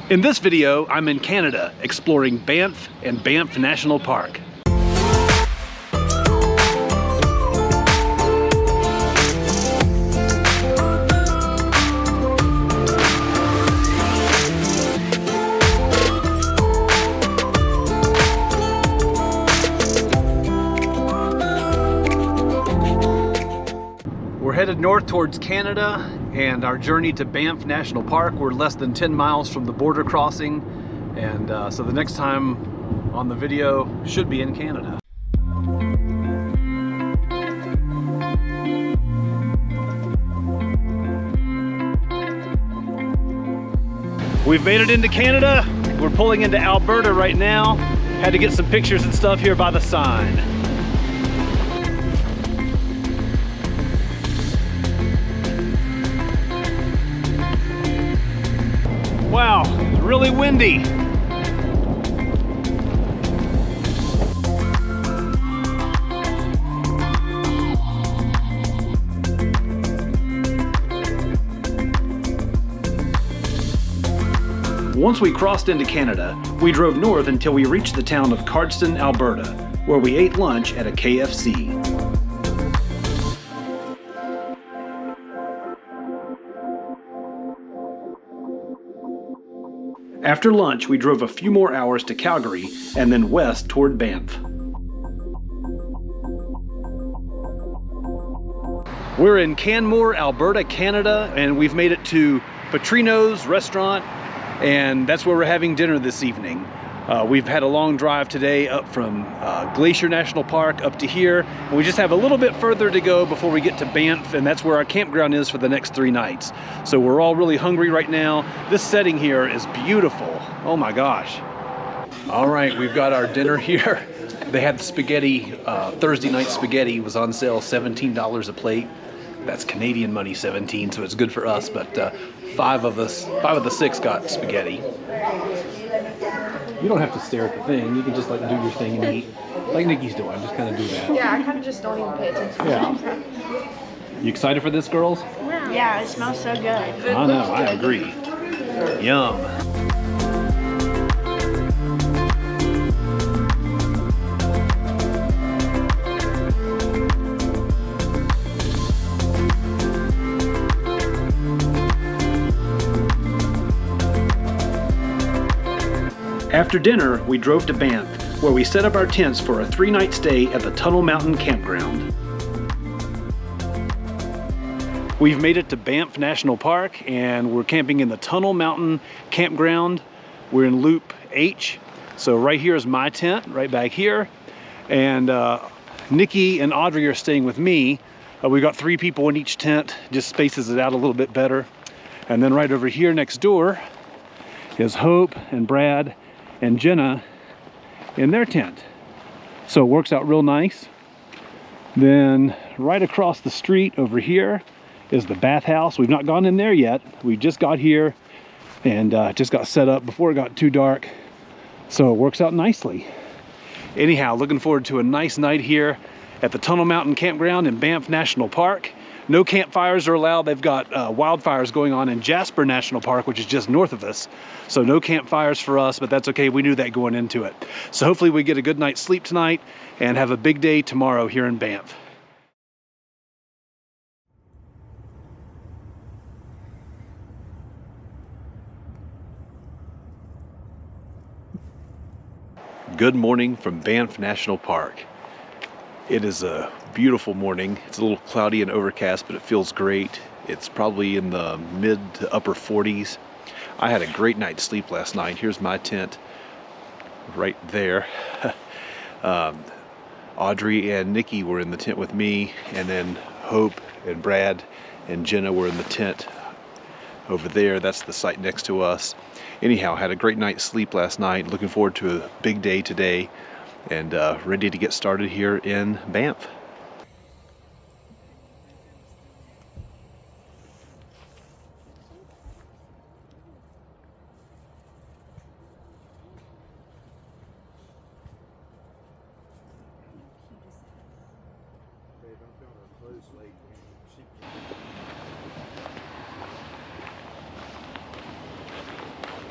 In this video, I'm in Canada, exploring Banff and Banff National Park. We're headed north towards Canada, and our journey to Banff National Park, we're less than 10 miles from the border crossing, and so the next time on the video should be in Canada. We've made it into Canada. We're pulling into Alberta right now. Had to get some pictures and stuff here by the sign. Wow, it's really windy. Once we crossed into Canada, we drove north until we reached the town of Johnston, Alberta, where we ate lunch at a KFC. After lunch, we drove a few more hours to Calgary and then west toward Banff. We're in Canmore, Alberta, Canada, and we've made it to Petrino's restaurant, and that's where we're having dinner this evening. We've had a long drive today up from Glacier National Park up to here, and we just have a little bit further to go before we get to Banff, and that's where our campground is for the next 3 nights. So we're all really hungry right now. This setting here is beautiful. Oh my gosh. All right, we've got our dinner here. They had the spaghetti, Thursday night spaghetti was on sale, $17 a plate. That's Canadian money, 17, so it's good for us, but 5 of the 6 got spaghetti. You don't have to stare at the thing. You can just like do your thing and eat. Like Nikki's doing, just kind of do that. Yeah, I kind of just don't even pay attention. Yeah. You excited for this, girls? Yeah, it smells so good. I know, I agree. Yum. After dinner, we drove to Banff, where we set up our tents for a 3-night stay at the Tunnel Mountain Campground. We've made it to Banff National Park, and we're camping in the Tunnel Mountain Campground. We're in Loop H, so right here is my tent, right back here. And Nikki and Audrey are staying with me. We've got 3 people in each tent, just spaces it out a little bit better. And then right over here next door is Hope and Brad and Jenna in their tent. So it works out real nice. Then right across the street over here is the bathhouse. We've not gone in there yet. We just got here and just got set up before it got too dark. So it works out nicely. Anyhow, looking forward to a nice night here at the Tunnel Mountain Campground in Banff National Park. No campfires are allowed. They've got wildfires going on in Jasper National Park, which is just north of us. So no campfires for us, but that's okay. We knew that going into it. So hopefully we get a good night's sleep tonight and have a big day tomorrow here in Banff. Good morning from Banff National Park. It is a beautiful morning. It's a little cloudy and overcast, but it feels great. It's probably in the mid to upper 40s. I had a great night's sleep last night. Here's my tent right there. Audrey and Nikki were in the tent with me, and then Hope and Brad and Jenna were in the tent over there. That's the site next to us. Anyhow, had a great night's sleep last night. Looking forward to a big day today, and ready to get started here in Banff.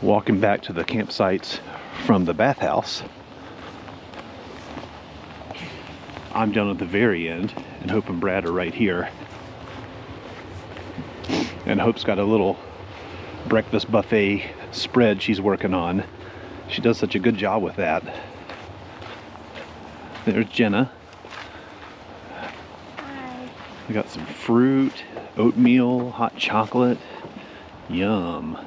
Walking back to the campsites from the bathhouse. I'm down at the very end, and Hope and Brad are right here. And Hope's got a little breakfast buffet spread she's working on. She does such a good job with that. There's Jenna. Hi. We got some fruit, oatmeal, hot chocolate. Yum.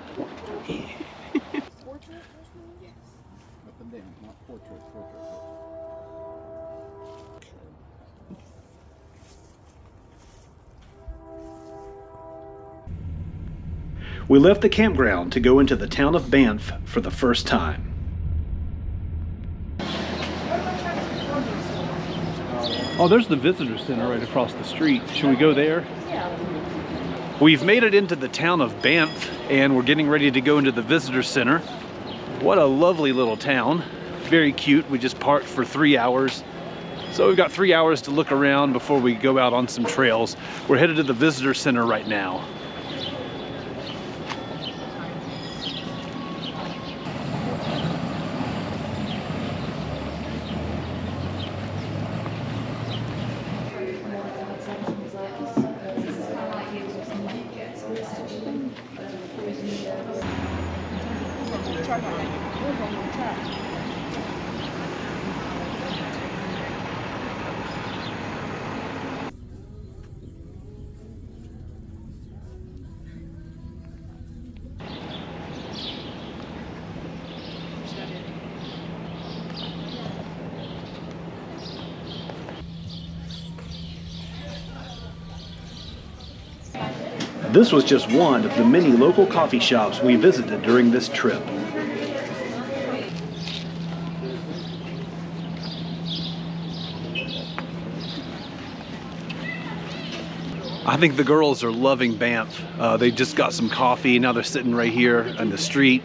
We left the campground to go into the town of Banff for the first time. Oh, there's the visitor center right across the street. Should we go there? Yeah. We've made it into the town of Banff, and we're getting ready to go into the visitor center. What a lovely little town. Very cute. We just parked for 3 hours. So we've got 3 hours to look around before we go out on some trails. We're headed to the visitor center right now. This was just one of the many local coffee shops we visited during this trip. I think the girls are loving Banff. They just got some coffee, now they're sitting right here on the street,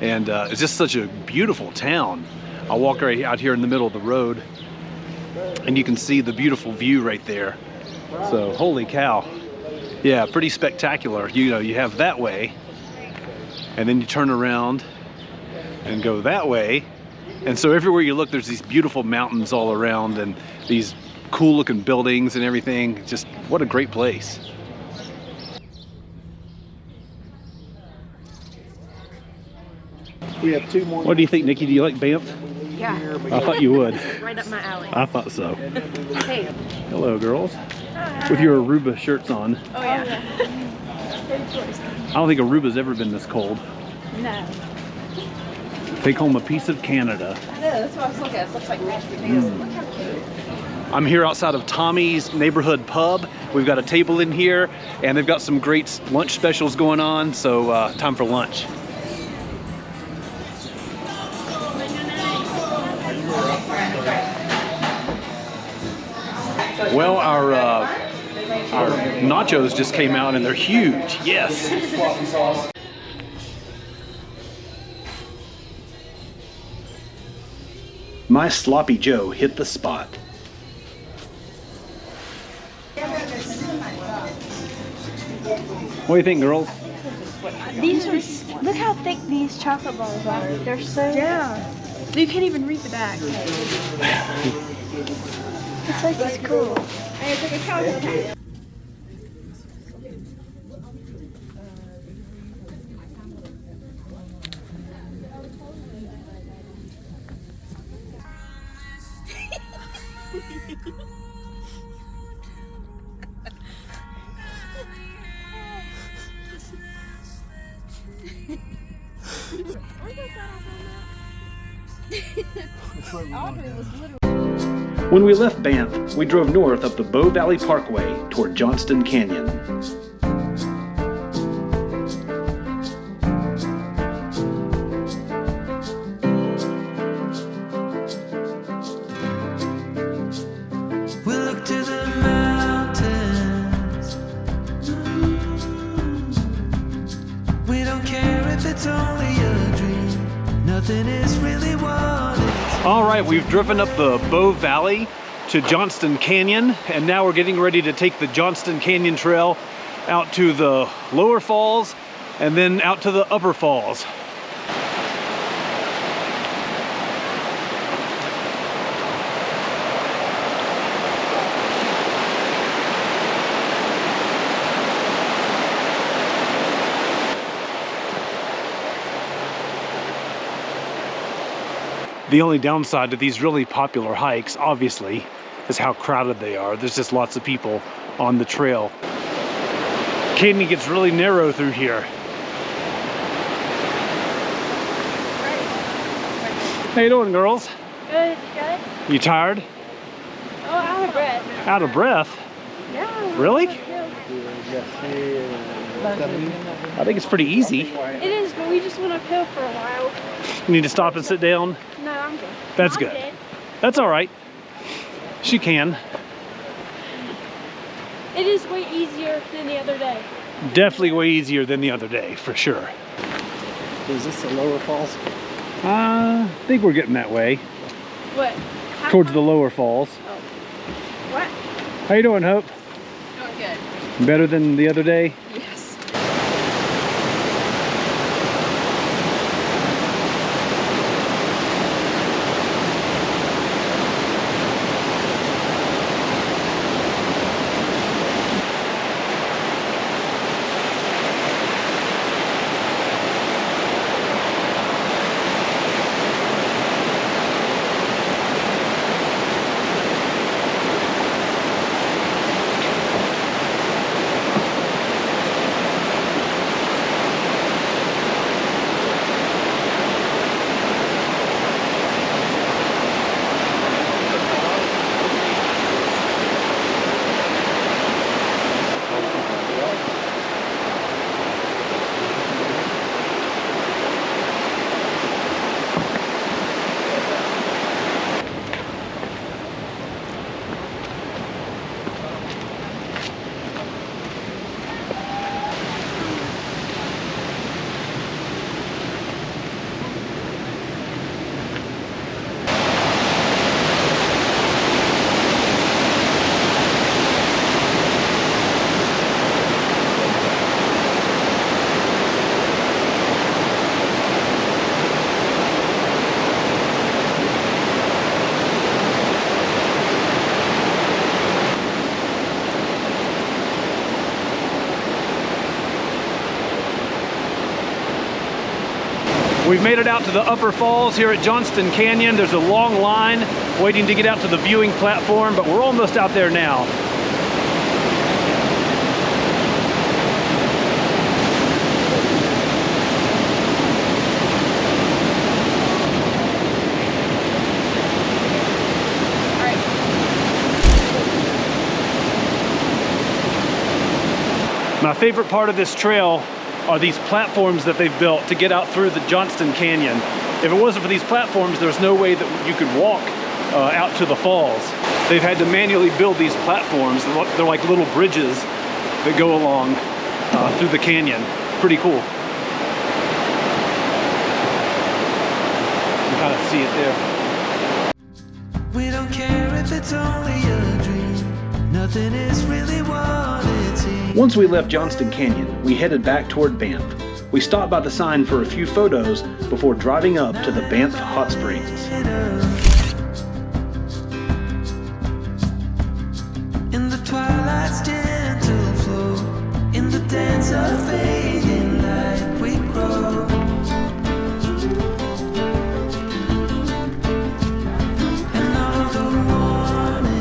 and it's just such a beautiful town. I'll walk right out here in the middle of the road, and you can see the beautiful view right there. So, holy cow. Yeah, pretty spectacular. You know, you have that way, and then you turn around and go that way. And so everywhere you look, there's these beautiful mountains all around and these cool looking buildings and everything. Just what a great place. We have 2 more. What do you think, Nikki? Do you like Banff? Yeah. I thought you would. Right up my alley. I thought so. Hey. Hello, girls. With your Aruba shirts on. Oh yeah. I don't think Aruba's ever been this cold. No. Take home a piece of Canada. I know, that's what I was looking at. It looks like mashed potatoes. Look how cute. I'm here outside of Tommy's neighborhood pub. We've got a table in here, and they've got some great lunch specials going on, so time for lunch. Well, our nachos just came out and they're huge. Yes. My Sloppy Joe hit the spot. What do you think, girls? These are, look how thick these chocolate bars are. They're so, yeah. You can't even read the back. It's like it's cool. Hey, it's like a chocolate. When we left Banff, we drove north up the Bow Valley Parkway toward Johnston Canyon. We look to the mountains. We don't care if it's only a dream. Nothing is really what it is. All right, we've driven up the Bow Valley to Johnston Canyon, and now we're getting ready to take the Johnston Canyon Trail out to the lower falls and then out to the upper falls. The only downside to these really popular hikes, obviously, is how crowded they are. There's just lots of people on the trail. Canyon gets really narrow through here. How you doing, girls? Good, good. You tired? Oh, out of breath. Out of breath? Yeah. Really? I think it's pretty easy. It is, but we just went uphill for a while. You need to stop and sit down? No, I'm good. That's I'm good. good. That's all right. She can. It is way easier than the other day. Definitely way easier than the other day, for sure. Is this the lower falls? I think we're getting that way. What? Towards the lower falls. Oh. What? How you doing, Hope? Doing good. Better than the other day? Yes. We've made it out to the upper falls here at Johnston Canyon. There's a long line waiting to get out to the viewing platform, but we're almost out there now. My favorite part of this trail are these platforms that they've built to get out through the Johnston Canyon. If it wasn't for these platforms, there's no way that you could walk out to the falls. They've had to manually build these platforms. They're like little bridges that go along through the canyon. Pretty cool. You kind of see it there. We don't care if it's only a dream. Nothing is really what it seems. Once we left Johnston Canyon, we headed back toward Banff. We stopped by the sign for a few photos before driving up to the Banff Hot Springs. In the twilight's gentle flow, in the dance of fading light we grow. And all the warning.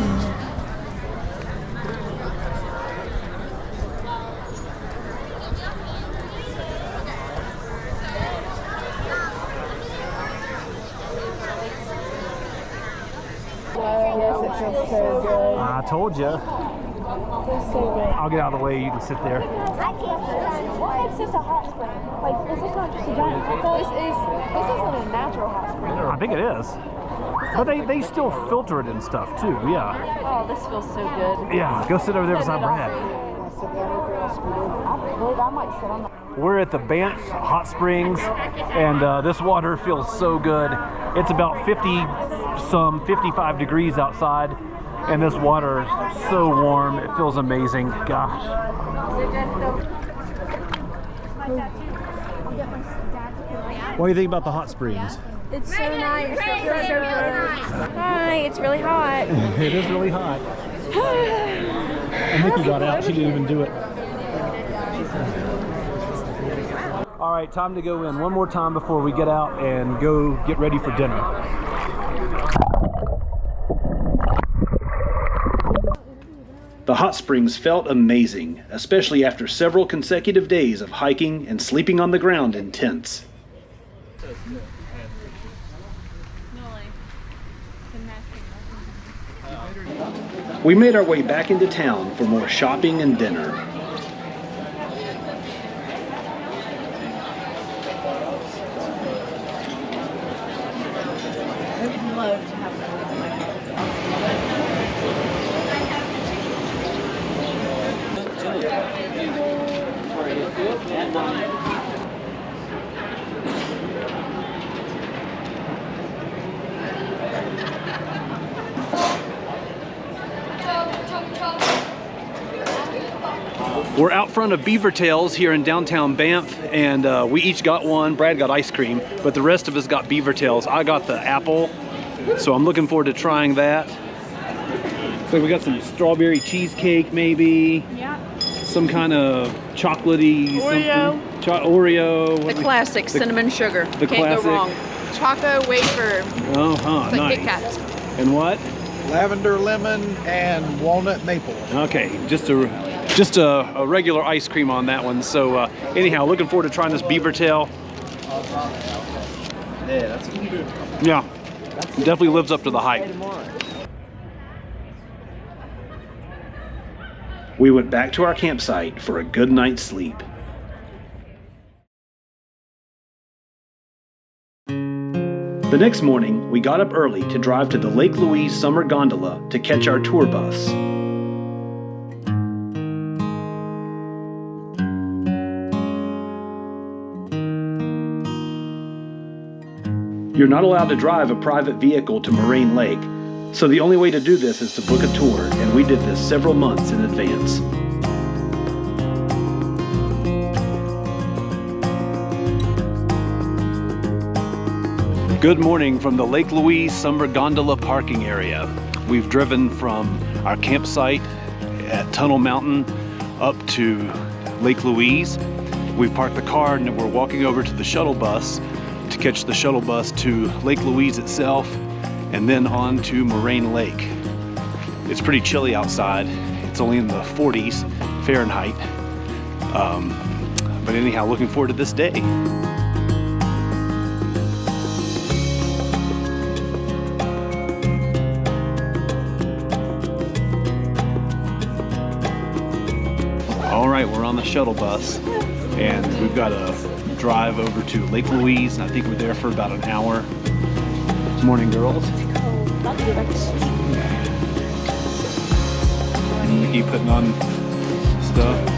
Yes, it feels so good. I told you. Feels so good. I'll get out of the way, you can sit there. What makes this a hot spring? Like, this is not just a giant. This isn't a natural hot spring. I think it is. But they still filter it and stuff too, yeah. Oh, this feels so good. Yeah, go sit over there beside Brad. I believe I might sit on the... We're at the Banff Hot Springs, and this water feels so good. It's about 55 degrees outside, and this water is so warm. It feels amazing. Gosh. What do you think about the hot springs? It's so nice. It's so good. Hi, it's really hot. It is really hot. And Nikki got out. She didn't even do it. All right, time to go in one more time before we get out and go get ready for dinner. The hot springs felt amazing, especially after several consecutive days of hiking and sleeping on the ground in tents. We made our way back into town for more shopping and dinner. I would love to have that with my house. We're out front of Beavertails here in downtown Banff, and we each got one. Brad got ice cream, but the rest of us got Beavertails. I got the apple, so I'm looking forward to trying that. So we got some strawberry cheesecake, maybe. Yeah. Some kind of chocolatey Oreo. something. Oreo. The classic, cinnamon sugar. The Can't classic. go wrong. Choco wafer. Uh-huh, It's like nice. Kit Kat. And what? Lavender lemon and walnut maple. Okay, just a regular ice cream on that one. So anyhow, looking forward to trying this Beavertail. Yeah, that's good. Yeah, definitely lives up to the hype. We went back to our campsite for a good night's sleep. The next morning, we got up early to drive to the Lake Louise Summer Gondola to catch our tour bus. You're not allowed to drive a private vehicle to Morraine Lake, so the only way to do this is to book a tour, and we did this several months in advance. Good morning from the Lake Louise Summer Gondola parking area. We've driven from our campsite at Tunnel Mountain up to Lake Louise. We parked the car and we're walking over to the shuttle bus to catch the shuttle bus to Lake Louise itself and then on to Morraine Lake. It's pretty chilly outside. It's only in the 40s Fahrenheit. But anyhow, looking forward to this day. All right, we're on the shuttle bus and we've got to drive over to Lake Louise. I think we're there for about an hour. Morning, girls. We keep putting on stuff.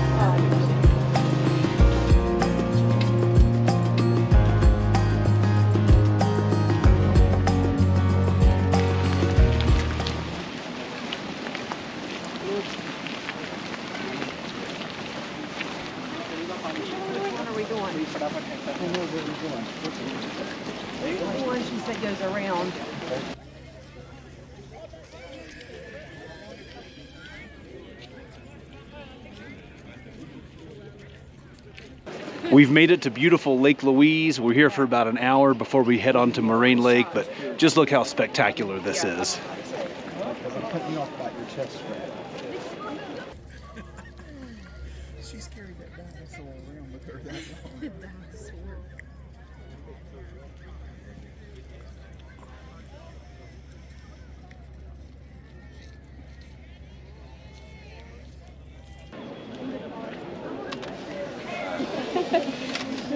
The one she said goes around. We've made it to beautiful Lake Louise. We're here for about an hour before we head on to Morraine Lake, but just look how spectacular this is. I'm cutting you off about your chest strap. She's carried that dinosaur around with her that long.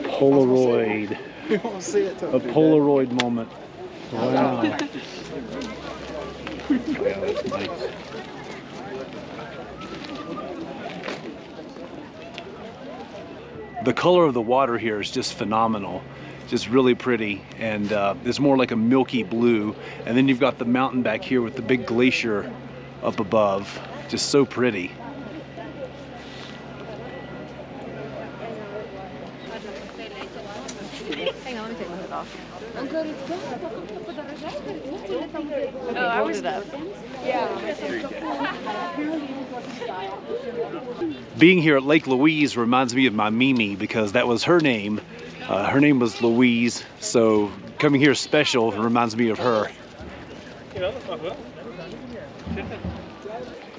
Polaroid. We won't see it till A Polaroid moment. Wow. Yeah, that's nice. The color of the water here is just phenomenal. Just really pretty, and it's more like a milky blue. And then you've got the mountain back here with the big glacier up above. Just so pretty. Hang on, let me take my hood off. Oh, I was up. Being here at Lake Louise reminds me of my Mimi because that was her name. Her name was Louise, so coming here special reminds me of her.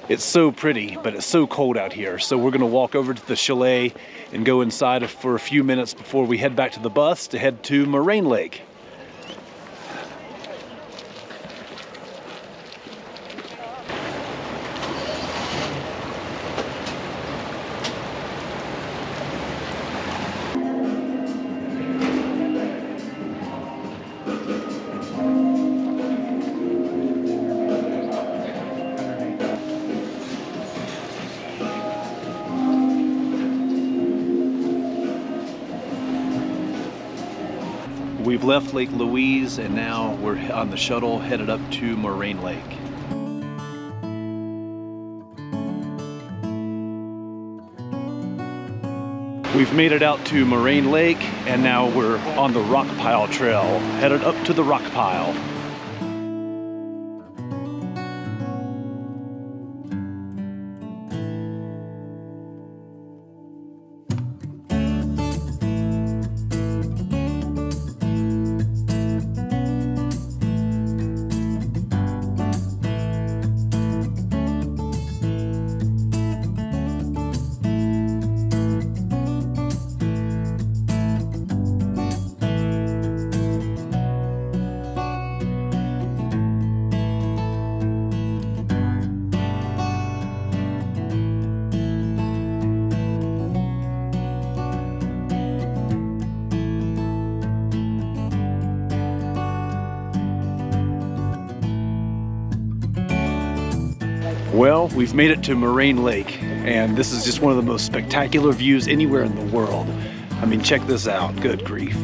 It's so pretty, but it's so cold out here. So we're gonna walk over to the chalet and go inside for a few minutes before we head back to the bus to head to Morraine Lake. We've left Lake Louise and now we're on the shuttle headed up to Morraine Lake. We've made it out to Morraine Lake and now we're on the rock pile trail, headed up to the rock pile. Well, we've made it to Morraine Lake, and this is just one of the most spectacular views anywhere in the world. I mean, check this out. Good grief.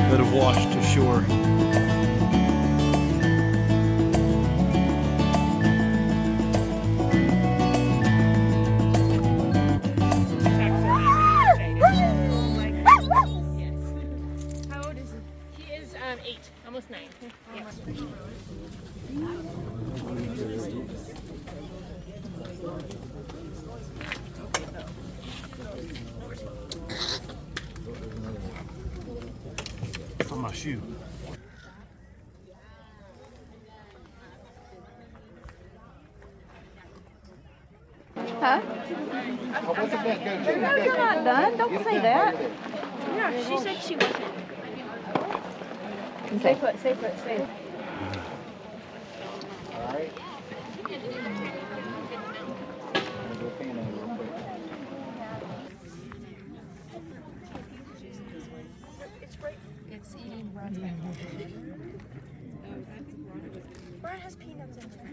That have washed ashore. How old is he? He is 8, almost 9. Yes. On my shoe. Huh? No, you're not done. Don't say that. Yeah, she said she wasn't. Stay put, stay put, stay. It's eating Brad's back. Brad has peanuts in there.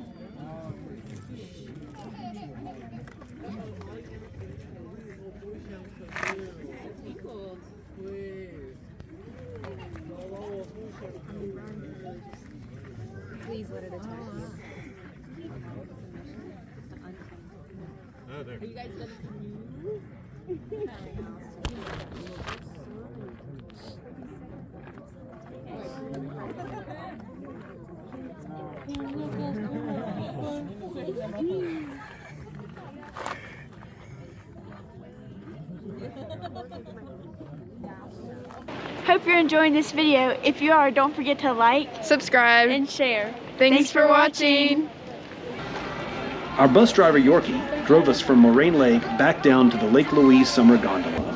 Please let it attack you. Are you guys gonna canoe? Hope you're enjoying this video. If you are, don't forget to like Subscribe. and share. Thanks for watching. Our bus driver Yorkie drove us from Morraine Lake back down to the Lake Louise Summer Gondola.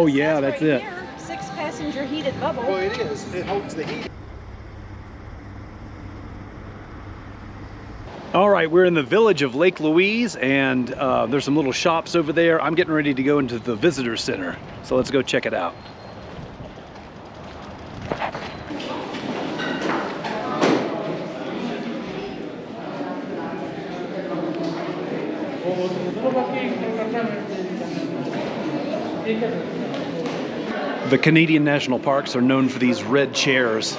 Oh yeah, that's it. 6-passenger heated bubble. Well, it is. It holds the heat. All right, we're in the village of Lake Louise, and there's some little shops over there. I'm getting ready to go into the visitor center, so let's go check it out. The Canadian national parks are known for these red chairs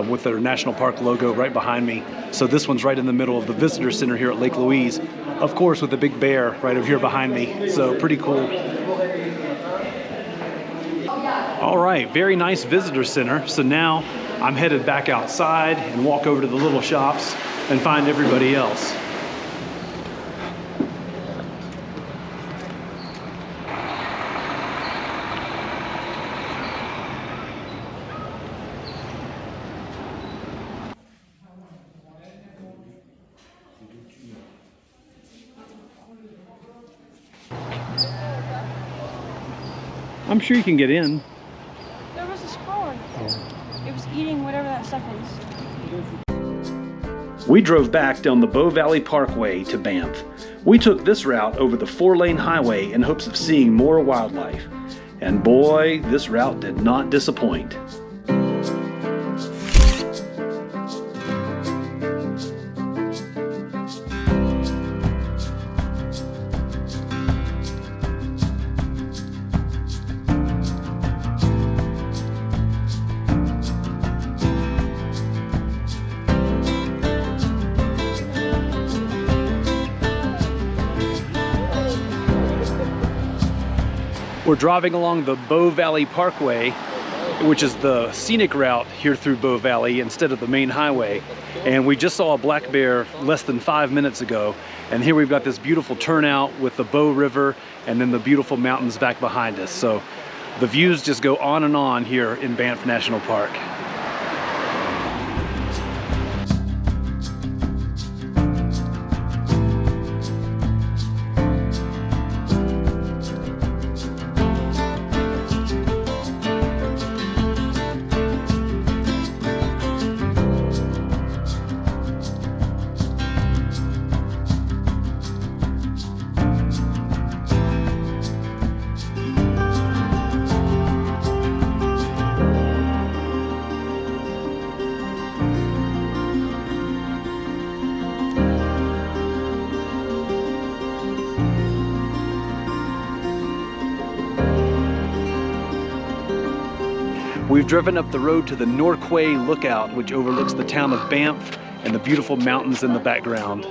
with their national park logo right behind me. So this one's right in the middle of the visitor center here at Lake Louise. Of course, with the big bear right over here behind me. So pretty cool. All right, very nice visitor center. So now I'm headed back outside and walk over to the little shops and find everybody else. I'm sure you can get in. There was a squirrel. It was eating whatever that stuff is. We drove back down the Bow Valley Parkway to Banff. We took this route over the 4-lane highway in hopes of seeing more wildlife. And boy, this route did not disappoint. We're driving along the Bow Valley Parkway, which is the scenic route here through Bow Valley instead of the main highway. And we just saw a black bear less than 5 minutes ago. And here we've got this beautiful turnout with the Bow River and then the beautiful mountains back behind us. So the views just go on and on here in Banff National Park. We've driven up the road to the Norquay Lookout, which overlooks the town of Banff and the beautiful mountains in the background.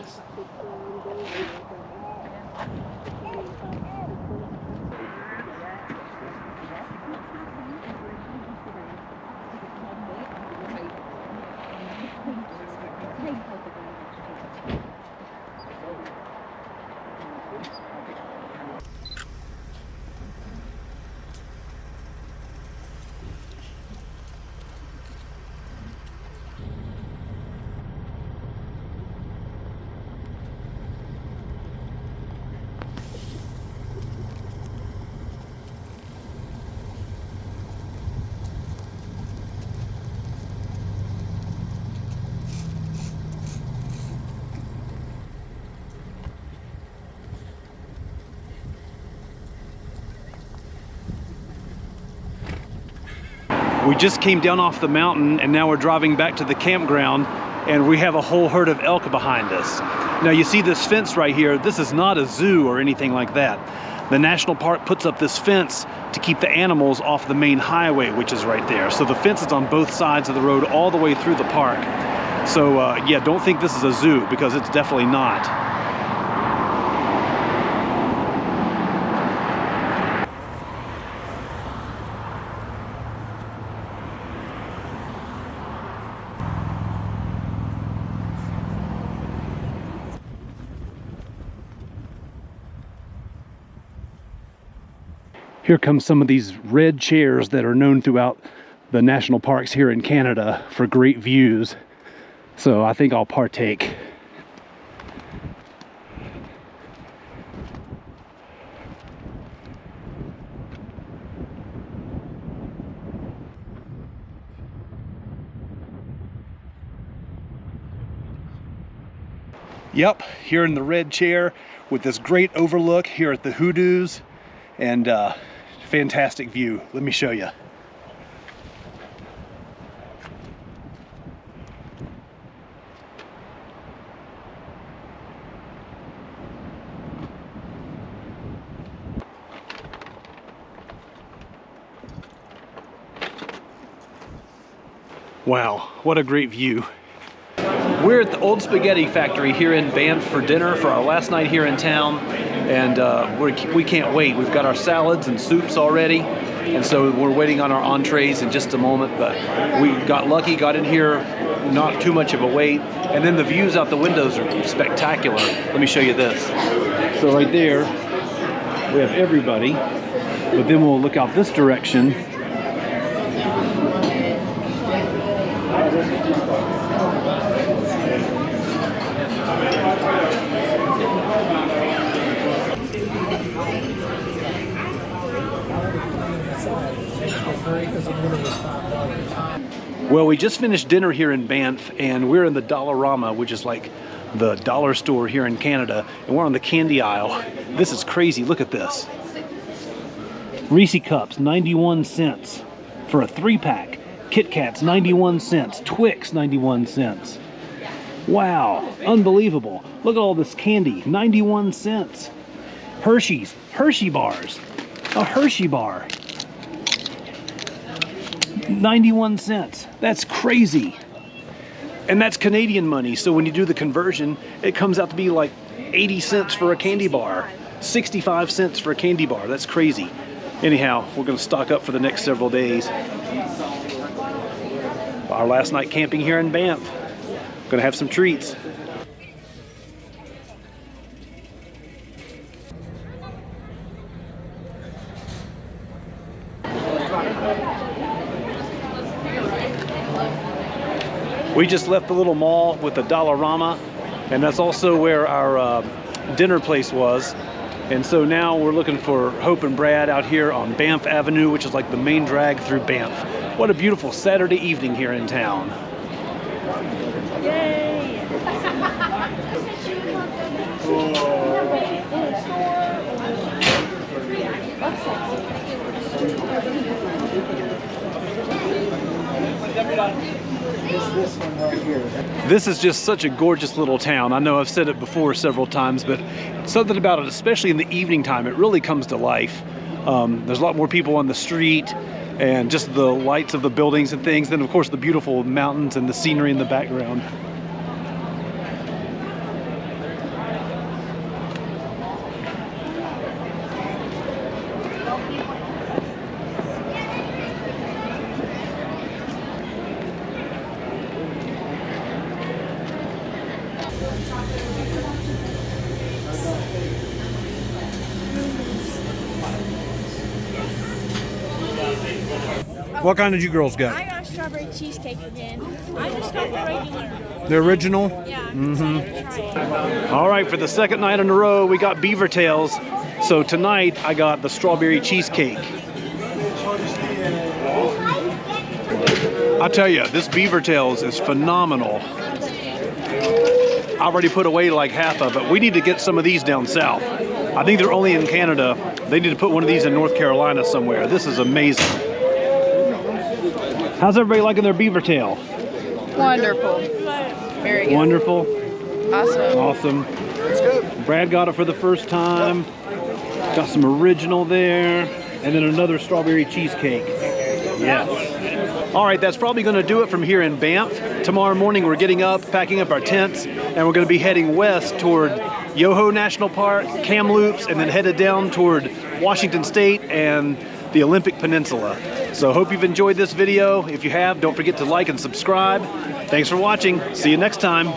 We just came down off the mountain and now we're driving back to the campground and we have a whole herd of elk behind us. Now you see this fence right here. This is not a zoo or anything like that. The national park puts up this fence to keep the animals off the main highway, which is right there. So the fence is on both sides of the road all the way through the park. So yeah, don't think this is a zoo because it's definitely not. Here come some of these red chairs that are known throughout the national parks here in Canada for great views. So I think I'll partake. Yep, here in the red chair with this great overlook here at the Hoodoos and fantastic view. Let me show you. Wow, what a great view. We're at the Old Spaghetti Factory here in Banff for dinner for our last night here in town, and we can't wait. We've got our salads and soups already, and so we're waiting on our entrees in just a moment, but we got lucky, got in here, not too much of a wait, and then the views out the windows are spectacular. Let me show you this. So right there, we have everybody, but then we'll look out this direction. Well, we just finished dinner here in Banff, and we're in the Dollarama, which is like the dollar store here in Canada, and we're on the candy aisle. This is crazy. Look at this. Reese Cups, 91 cents for a 3-pack. Kit Kats, 91 cents. Twix, 91 cents. Wow, unbelievable. Look at all this candy, 91 cents. Hershey's, Hershey bars, a Hershey bar, 91 cents. That's crazy. And that's Canadian money, so when you do the conversion, it comes out to be like 80 cents for a candy bar, 65 cents for a candy bar. That's crazy. Anyhow, we're gonna stock up for the next several days. Our last night camping here in Banff. Gonna have some treats. We just left the little mall with the Dollarama, and that's also where our dinner place was. And so now we're looking for Hope and Brad out here on Banff Avenue, which is like the main drag through Banff. What a beautiful Saturday evening here in town. Yay! This one right here. This is just such a gorgeous little town. I know I've said it before several times, but something about it, especially in the evening time, it really comes to life. There's a lot more people on the street, and just the lights of the buildings and things. Then, of course, the beautiful mountains and the scenery in the background. What kind did you girls get? I got strawberry cheesecake again. I just got the regular. The original? Yeah. Mm-hmm. All right, for the second night in a row, we got Beavertails. So tonight, I got the strawberry cheesecake. I tell you, this Beavertails is phenomenal. I already put away like half of it. We need to get some of these down south. I think they're only in Canada. They need to put one of these in North Carolina somewhere. This is amazing. How's everybody liking their beaver tail? Wonderful. Very good. Wonderful. Awesome. Awesome. Brad got it for the first time. Got some original there. And then another strawberry cheesecake. Yes. All right, that's probably going to do it from here in Banff. Tomorrow morning we're getting up, packing up our tents, and we're going to be heading west toward Yoho National Park, Kamloops, and then headed down toward Washington State and the Olympic Peninsula. So hope you've enjoyed this video. If you have, don't forget to like and subscribe. Thanks for watching. See you next time.